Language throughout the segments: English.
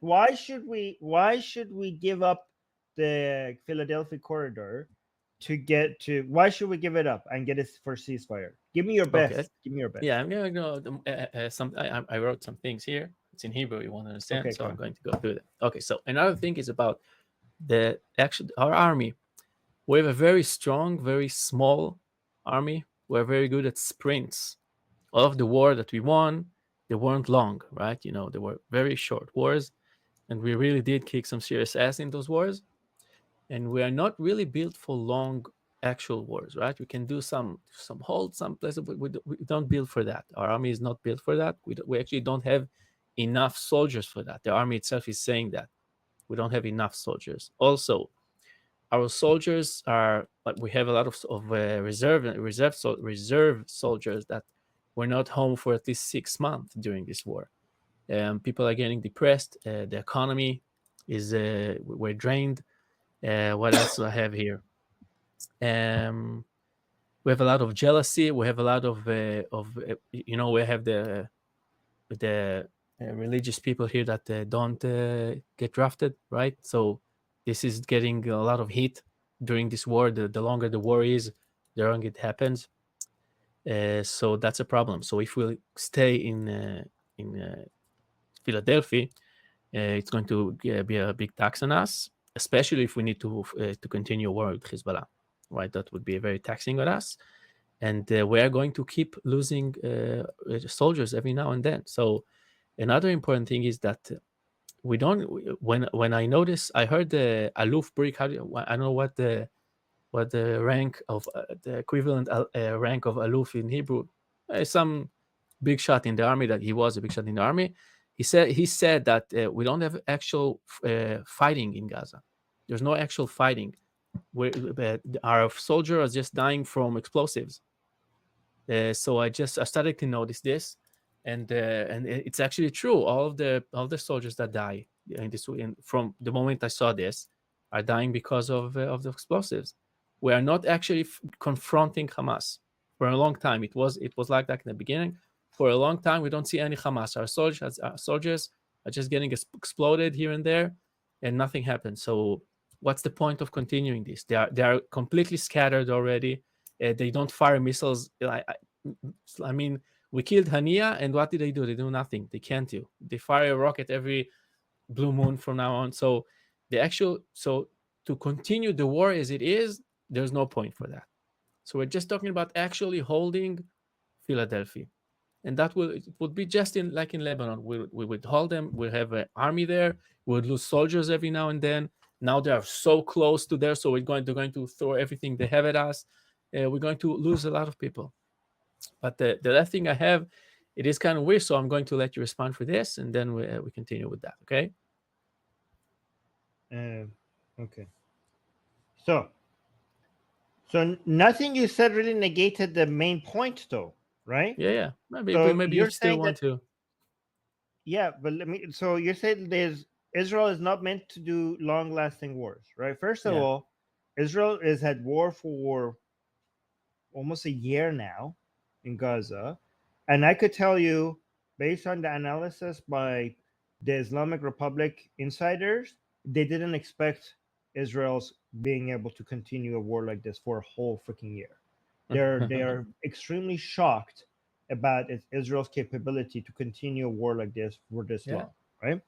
why should we give up the Philadelphia corridor to get to? Why should we give it up and get it for ceasefire? Give me your Okay. best. Give me your best. Yeah, I'm gonna go. Some I wrote some things here. It's in Hebrew. You want to understand, Okay, so go I'm on. going to go through them. Okay. So another thing is about the actual our army. We have a very strong, very small army. We're very good at sprints. All of the war that we won, they weren't long, right? You know, they were very short wars, and we really did kick some serious ass in those wars. And we are not really built for long actual wars, right? We can do some hold some places, but we don't build for that. Our army is not built for that. We actually don't have enough soldiers for that. The army itself is saying that we don't have enough soldiers. Also, our soldiers are like we have a lot of reserve soldiers that were not home for at least 6 months during this war. People are getting depressed. The economy is we're drained. What else do I have here? Um, we have a lot of jealousy. We have a lot of you know, we have the religious people here that don't get drafted, right? So this is getting a lot of heat during this war. The longer the war is, the longer it happens. So that's a problem. So if we stay in Philadelphia, it's going to be a big tax on us, especially if we need to continue war with Hezbollah, right? That would be very taxing on us, and we are going to keep losing soldiers every now and then. So another important thing is that we don't. When I notice, I heard the aluf brick. I don't know what the rank of the equivalent rank of aluf in Hebrew. Some big shot in the army that he was a big shot in the army. He said that we don't have actual fighting in Gaza. There's no actual fighting. Our soldiers are just dying from explosives. So I started to notice this, and it's actually true. All the soldiers that die from the moment I saw this are dying because of the explosives. We are not actually confronting Hamas for a long time. It was like that in the beginning. For a long time, we don't see any Hamas. Our soldiers are just getting exploded here and there, and nothing happens. So what's the point of continuing this? They are completely scattered already. They don't fire missiles. I mean, we killed Hania, and what did they do? They do nothing. They can't do. They fire a rocket every blue moon from now on. So to continue the war as it is, there's no point for that. So we're just talking about actually holding Philadelphia, and it would be just in Lebanon. We would hold them. We'll have an army there. We would lose soldiers every now and then. Now they are so close to there, so they're going to throw everything they have at us. We're going to lose a lot of people. But the last thing I have, it is kind of weird, so I'm going to let you respond for this, and then we continue with that. Okay? Uh, okay. So, nothing you said really negated the main point, though, right? Yeah, yeah. Maybe you You're still saying that, want to. yeah, but let me. So you're saying there's Israel is not meant to do long-lasting wars, right? First of Yeah, all, Israel is at war for almost a year now in Gaza, and I could tell you, based on the analysis by the Islamic Republic insiders, they didn't expect Israel's being able to continue a war like this for a whole freaking year. They are extremely shocked about Israel's capability to continue a war like this for this yeah. long, right?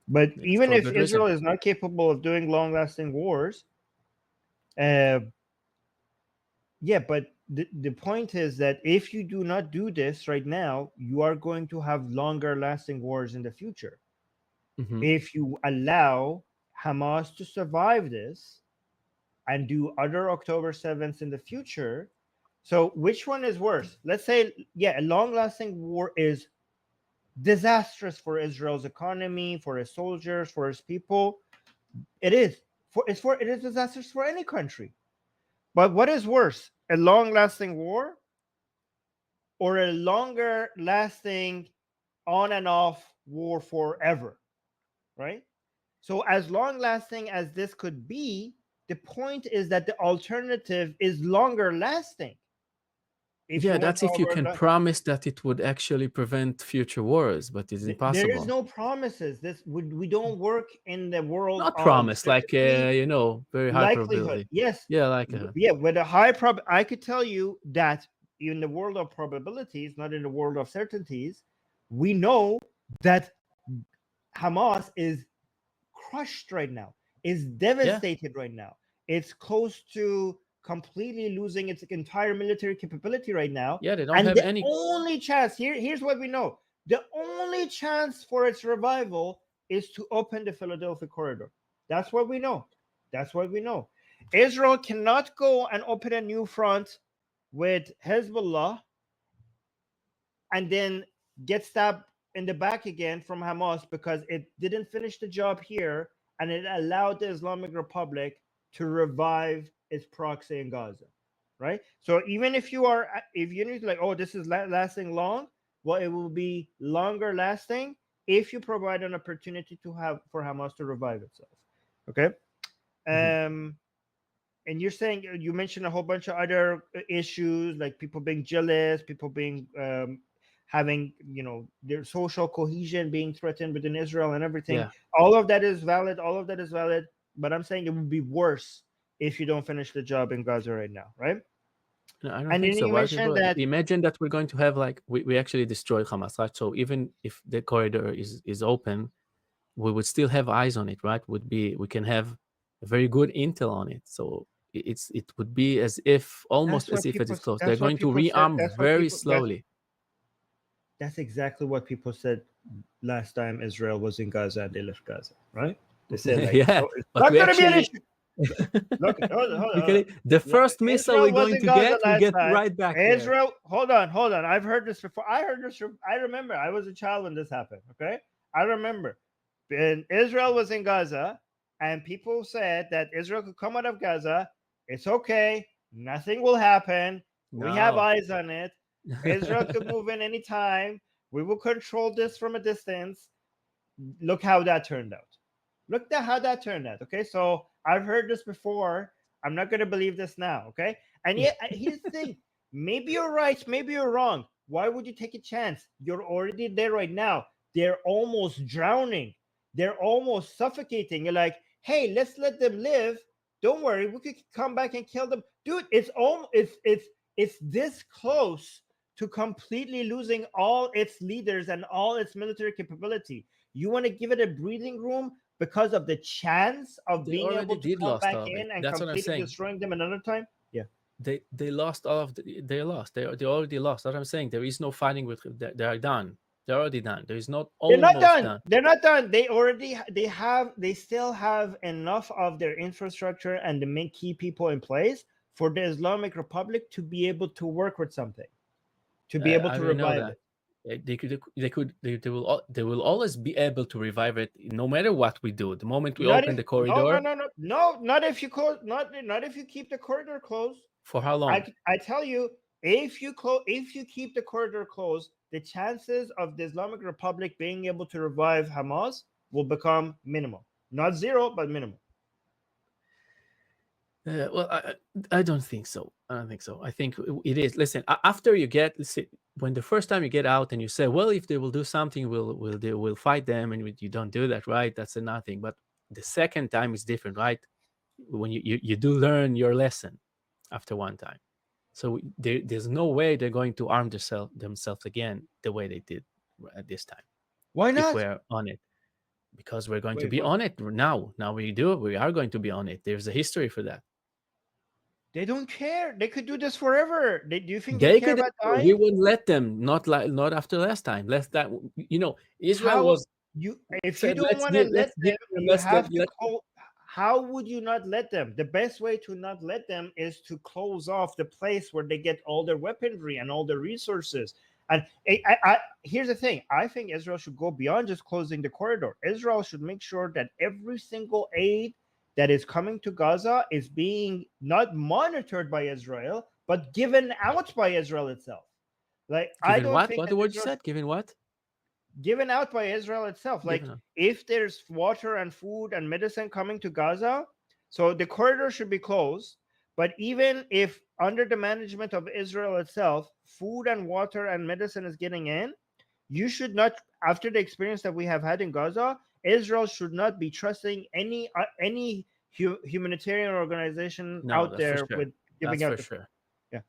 But It's even for if good reason. Israel is not capable of doing long-lasting wars, uh, yeah, but the point is that if you do not do this right now, you are going to have longer lasting wars in the future. Hmm. If you allow Hamas to survive this and do other October 7th in the future, so which one is worse? Let's say, yeah, a long lasting war is disastrous for Israel's economy, for its soldiers, for its people. It is. It is disastrous for any country. But what is worse? A long lasting war or a longer lasting on and off war forever, right? So, as long lasting as this could be, the point is that the alternative is longer lasting. If Yeah, you want that's to if you can overlap, promise that it would actually prevent future wars, but it's there is impossible. no promises. This we don't work in the world Not of promise, like certainty, very high likelihood. probability. Yes, Yeah, like yeah, with a high I could tell you that in the world of probabilities, not in the world of certainties, we know that Hamas is crushed right now, is yeah, devastated right now. It's close to completely losing its entire military capability right now. yeah. They don't And have the any. only chance here's what we know. The only chance for its revival is to open the Philadelphia corridor. That's what we know. That's what we know. Israel cannot go and open a new front with Hezbollah and then get stabbed in the back again from Hamas because it didn't finish the job here and it allowed the Islamic Republic to revive its proxy in Gaza, right? So even if you need like, oh, this is lasting long, well, it will be longer lasting if you provide an opportunity to have for Hamas to revive itself. Okay. Mhm. Um, and you're saying you mentioned a whole bunch of other issues like people being jealous, people being having their social cohesion being threatened within Israel and everything. Yeah, All of that is valid. All of that is valid. But I'm saying it would be worse if you don't finish the job in Gaza right now, right? no, I don't And think then so. you What is mentioned what? that Imagine that we're going to have like we actually destroyed Hamas, right? So even if the corridor is open, we would still have eyes on it, right? We can have a very good intel on it. So it would be as if almost as if it is closed. They're that's what going to people said. rearm very slowly. That's exactly what people said last time Israel was in Gaza and they left Gaza, right? They said like, Yeah, oh, it's but not we going to be an actually issue. Look, hold on, hold on, we hold on. can, the Look, first missile Israel we're was going in to Gaza get, we last get time. right back there. Israel, hold on, hold on. I've heard this before. I heard this. I remember. I was a child when this happened. Okay, I remember. And Israel was in Gaza, and people said that Israel could come out of Gaza. It's okay. Nothing will happen. We have No. eyes on it. Israel could move in any time. We will control this from a distance. Look how that turned out. Look at how that turned out. Okay, so I've heard this before. I'm not going to believe this now. Okay, and yet here's the thing: maybe you're right, maybe you're wrong. Why would you take a chance? You're already there right now. They're almost drowning. They're almost suffocating. You're like, hey, let's let them live. Don't worry, we could come back and kill them, dude. It's this close to completely losing all its leaders and all its military capability. You want to give it a breathing room because of the chance of They being already able to did come lost back all of it. in and That's what I'm completely saying. destroying them another time? Yeah. They lost all of they lost. They already lost. That's what I'm saying. There is no fighting with they are done. They're already done. There is not They're not almost done. done. They're not done. They still have enough of their infrastructure and the main key people in place for the Islamic Republic to be able to work with something, to be able I to already know revive that. it. They will always be able to revive it no matter what we do. The moment we Not open if the no no corridor, no no no not if you close not if you keep the corridor closed. for how long? I tell you, if you keep the corridor closed, the chances of the Islamic Republic being able to revive Hamas will become minimal. Not zero, but minimal. Well, I don't think so. I don't think so. I think it is. Listen, after you get, listen, when the first time you get out and you say, well, if they will do something, we'll fight them, and you don't do that, right? That's a nothing. But the second time is different, right? When you do learn your lesson after one time. So there's no way they're going to arm themselves again the way they did at this time. Why If not? we're on it, because we're going to Wait, be what? on it now. Now we are going to be on it. There's a history for that. They don't care. They could do this forever. Do you think they They care could. about We dying? wouldn't let them. Not after last time. Last that Israel How was you if you said don't want to let let's give them, them you let's get have to let close. How would you not let them? The best way to not let them is to close off the place where they get all their weaponry and all their resources. And here's the thing: I think Israel should go beyond just closing the corridor. Israel should make sure that every single aid that is coming to Gaza is being not monitored by Israel, but given out by Israel itself. Like I given don't what think what that the word you Israel said given what given out by Israel itself. Like given up. if there's water and food and medicine coming to Gaza, so the corridor should be closed, But even if under the management of Israel itself, food and water and medicine is getting in, you should not, after the experience that we have had in Gaza, Israel should not be trusting any humanitarian organization No, out that's for there sure. with giving That's out for the food. sure. Yeah,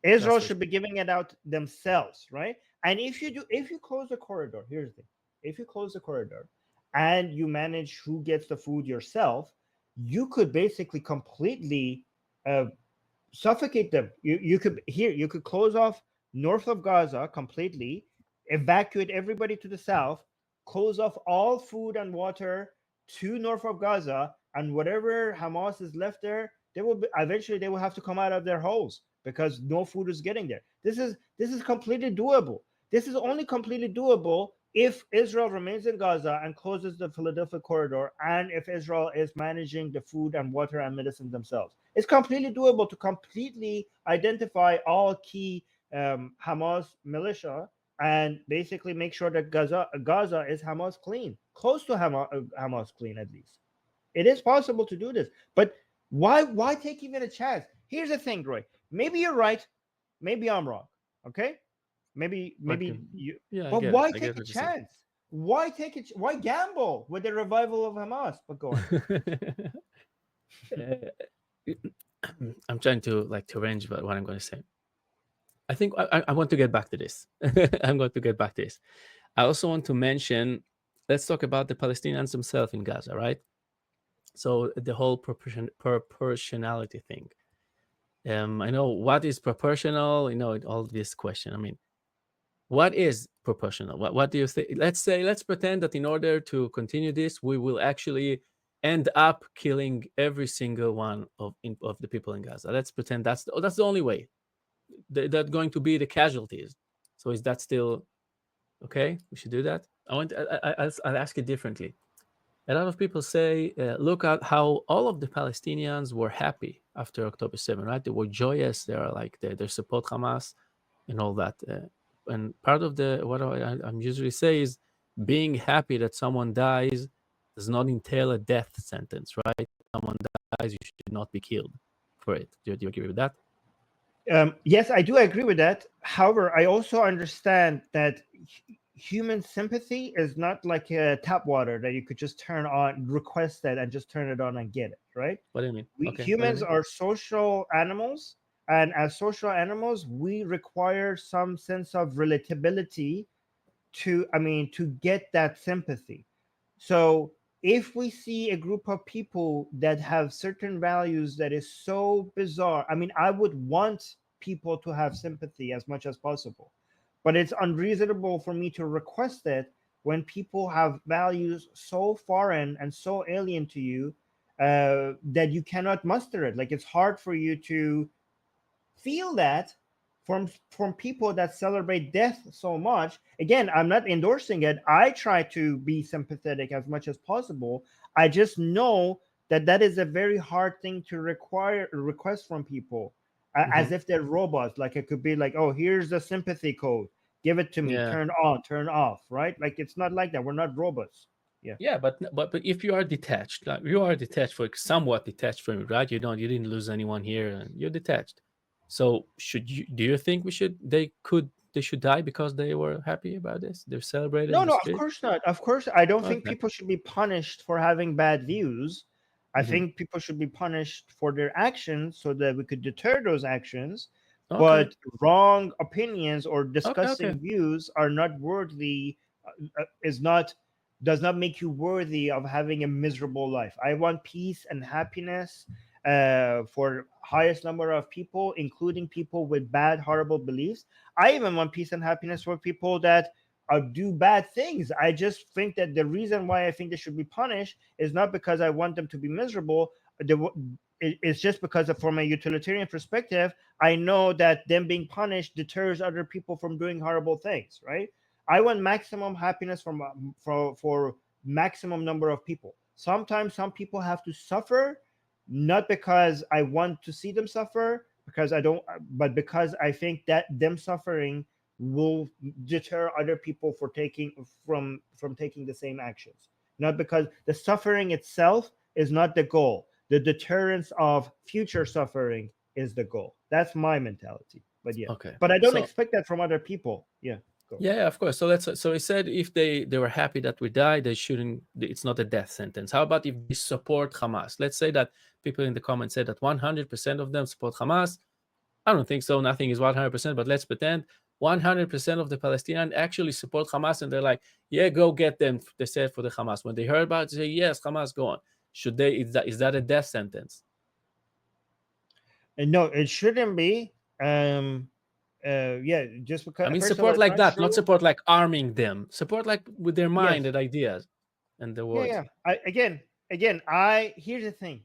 That's Israel for should sure. be giving it out themselves, right? And if you close the corridor, here's the thing: if you close the corridor and you manage who gets the food yourself, you could basically completely uh, suffocate them. You could close off north of Gaza completely, evacuate everybody to the south, close off all food and water to north of Gaza, and whatever Hamas is left there, they will be, eventually they will have to come out of their holes because no food is getting there. This is completely doable. This is only completely doable if Israel remains in Gaza and closes the Philadelphia corridor, and if Israel is managing the food and water and medicine themselves. It's completely doable to completely identify all key Hamas militia and basically make sure that Gaza is Hamas clean, close to Hamas clean at least. It is possible to do this, but why take even a chance? Here's the thing, Roy. Maybe you're right, maybe I'm wrong. Okay, Okay. maybe you, Yeah, I but get it. why I take get a what you're saying. chance? Why take it? Why gamble with the revival of Hamas? But go on. Uh, I'm trying to like to arrange what I'm going to say. I think I want to get back to this. I'm going to get back to this. I also want to mention. Let's talk about the Palestinians themselves in Gaza, right? So the whole proportionality thing. I know what is proportional. You know all this question. I mean, what is proportional? What do you think? Let's pretend that in order to continue this, we will actually end up killing every single one of the people in Gaza. Let's pretend that's the only way. That's going to be the casualties. So is that still okay? We should do that. I'll ask it differently. A lot of people say, look at how all of the Palestinians were happy after October 7, right? They were joyous. They are like they support Hamas and all that. And part of the what I'm usually say is being happy that someone dies does not entail a death sentence, right? Someone dies, you should not be killed for it. Do you agree with that? Yes, I do agree with that. However, I also understand that human sympathy is not like a tap water that you could just turn on, request it, and just turn it on and get it, right? What do you mean? We Okay, what do you humans mean? are social animals, and as social animals, we require some sense of relatability to get that sympathy. So if we see a group of people that have certain values that is so bizarre, I mean, I would want people to have sympathy as much as possible, but it's unreasonable for me to request it when people have values so foreign and so alien to you that you cannot muster it. Like, it's hard for you to feel that from people that celebrate death so much. Again, I'm not endorsing it. I try to be sympathetic as much as possible. I just know that that is a very hard thing to request from people, Hmm. as if they're robots. Like, it could be like, oh, here's the sympathy code, give it to me, Yeah, turn on, turn off, right? Like, it's not like that. We're not robots. Yeah. yeah, but if you are detached, like you are detached, for somewhat detached from it, right? You didn't lose anyone here, and you're detached. So should you? Do you think they should die because they were happy about this? They're celebrated No, in the no, of street. course not. Of course, I don't think Okay. people should be punished for having bad views. I Hmm. think people should be punished for their actions so that we could deter those actions. Okay. But wrong opinions or Okay. Okay. disgusting views are not worthy, is not, does not make you worthy of having a miserable life. I want peace and happiness for highest number of people, including people with bad, horrible beliefs. I even want peace and happiness for people that do bad things. I just think that the reason why I think they should be punished is not because I want them to be miserable. It's just because from a utilitarian perspective, I know that them being punished deters other people from doing horrible things. Right? I want maximum happiness for maximum number of people. Sometimes some people have to suffer, not because I want to see them suffer, because I don't, but because I think that them suffering will deter other people for taking from taking the same actions. Not because the suffering itself is not the goal. the deterrence of future suffering is the goal. That's my mentality. But yeah, Okay. but I don't So expect that from other people. Yeah, go. yeah, of course. So he said if they were happy that we died, they shouldn't. It's not a death sentence. How about if they support Hamas? Let's say that people in the comments said that 100% of them support Hamas. I don't think so. Nothing is 100%, but let's pretend 100% of the Palestinians actually support Hamas, and they're like, "Yeah, go get them." They said for the Hamas. When they heard about it, they say, "Yes, Hamas, go on." Should they? Is that a death sentence? And no, it shouldn't be. Yeah, just I because mean, first of all, support it's like not that, not true. support like arming them. Support like with their mind Yes, and ideas and the yeah, words. yeah. Again, I here's the thing.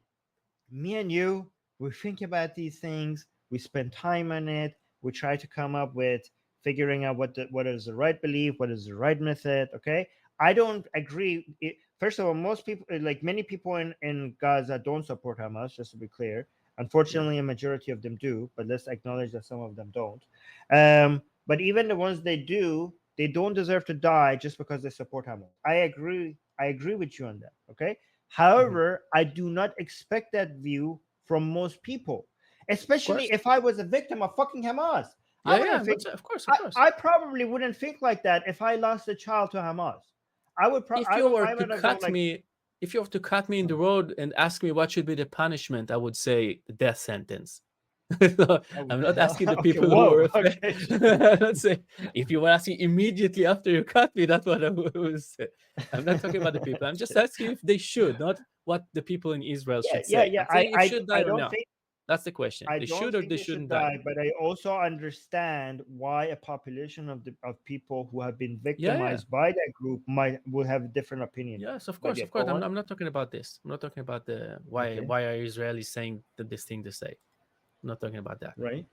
Me and you, we think about these things. We spend time on it. We try to come up with figuring out what is the right belief, what is the right method. Okay, I don't agree. First of all, most people, like many people in Gaza, don't support Hamas. Just to be clear, Yeah, unfortunately, a majority of them do. But let's acknowledge that some of them don't. But even the ones they do, they don't deserve to die just because they support Hamas. I agree. I agree with you on that. Okay. hmm, However, I do not expect that view from most people, of course. especially if I was a victim of fucking Hamas. I Yeah, yeah. wouldn't I'm think. not, of course, of I, course. I probably wouldn't think like that if I lost a child to Hamas. I would. If I you would. were I'm to gonna go cut like. me, if you were to cut me in the road and ask me what should be the punishment, I would say the death sentence. So, Oh, I'm not asking the okay. people who Whoa. were affected. Okay. I'm not saying if you were asking immediately after you cut me, that's what I would say. I'm not talking about the people. I'm just asking if they should, not what the people in Israel Yeah. should Yeah. say. Yeah. I'm saying if should die I or don't not. think. That's the question. I They don't should or think they they should shouldn't die. die, but I also understand why a population of people who have been Yeah, yeah. victimized by that group might will have a different opinion on it. Yes, of But course, yeah, of course. go I'm, on. I'm not talking about this. I'm not talking about the why Okay. why are Israelis saying this thing to say. I'm not talking about that. Right.